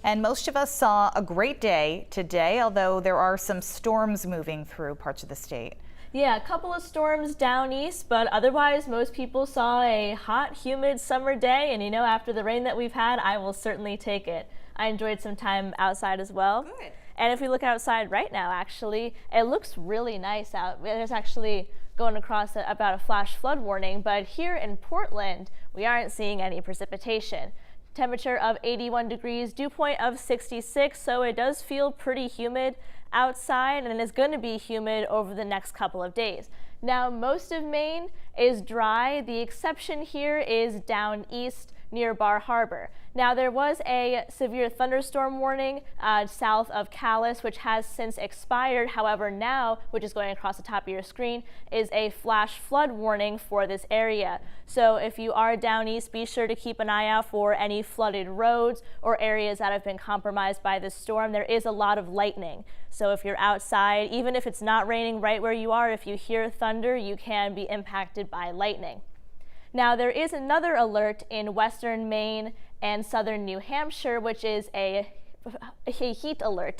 And most of us saw a great day today, although there are some storms moving through parts of the state. Yeah, a couple of storms down east, but otherwise most people saw a hot, humid summer day, and after the rain that we've had, I will certainly take it. I enjoyed some time outside as well. Good. And if we look outside right now, actually, it looks really nice out. There's actually going across about a flash flood warning, but here in Portland, we aren't seeing any precipitation. Temperature of 81 degrees, dew point of 66, so it does feel pretty humid outside, and it's going to be humid over the next couple of days. Now, most of Maine is dry. The exception here is down east near Bar Harbor. Now, there was a severe thunderstorm warning south of Calais, which has since expired. However, now, which is going across the top of your screen, is a flash flood warning for this area. So if you are down east, be sure to keep an eye out for any flooded roads or areas that have been compromised by this storm. There is a lot of lightning. So if you're outside, even if it's not raining right where you are, if you hear thunder, you can be impacted by lightning. Now, there is another alert in western Maine and southern New Hampshire, which is a heat alert,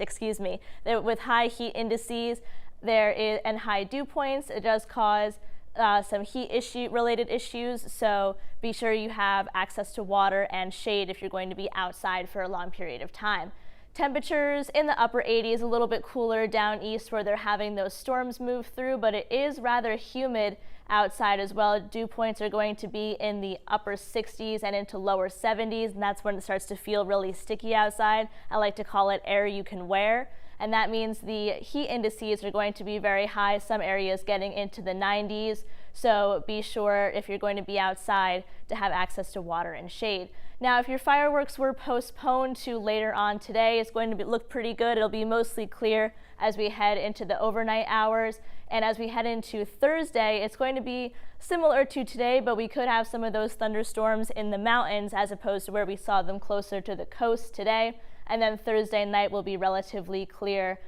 with high heat indices and high dew points. It does cause some heat related issues, so be sure you have access to water and shade if you're going to be outside for a long period of time. Temperatures in the upper 80s, a little bit cooler down east where they're having those storms move through, but it is rather humid outside as well. Dew points are going to be in the upper 60s and into lower 70s, and that's when it starts to feel really sticky outside. I like to call it air you can wear, and that means the heat indices are going to be very high, some areas getting into the 90s. So be sure, if you're going to be outside, to have access to water and shade. Now, if your fireworks were postponed to later on today, it's going to look pretty good. It'll be mostly clear as we head into the overnight hours. And as we head into Thursday, it's going to be similar to today, but we could have some of those thunderstorms in the mountains as opposed to where we saw them closer to the coast today. And then Thursday night will be relatively clear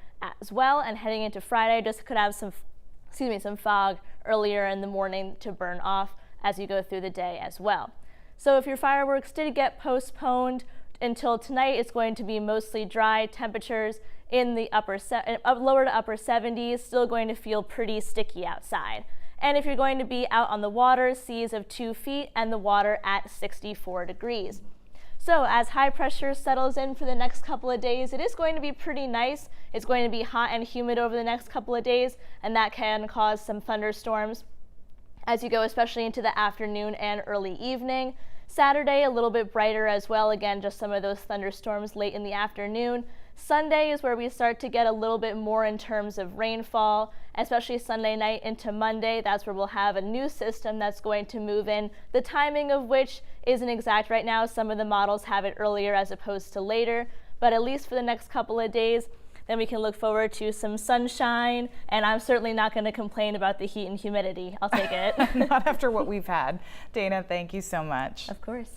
as well. And heading into Friday, just could have some fog earlier in the morning to burn off as you go through the day as well. So if your fireworks did get postponed until tonight, it's going to be mostly dry. Temperatures in the lower to upper 70s, still going to feel pretty sticky outside. And if you're going to be out on the water, seas of 2 feet and the water at 64 degrees. So as high pressure settles in for the next couple of days, it is going to be pretty nice. It's going to be hot and humid over the next couple of days, and that can cause some thunderstorms as you go, especially into the afternoon and early evening. Saturday, a little bit brighter as well. Again, just some of those thunderstorms late in the afternoon. Sunday is where we start to get a little bit more in terms of rainfall, especially Sunday night into Monday. That's where we'll have a new system that's going to move in, the timing of which isn't exact right now. Some of the models have it earlier as opposed to later, but at least for the next couple of days, then we can look forward to some sunshine, and I'm certainly not going to complain about the heat and humidity. I'll take it. Not after what we've had. Dana, thank you so much. Of course.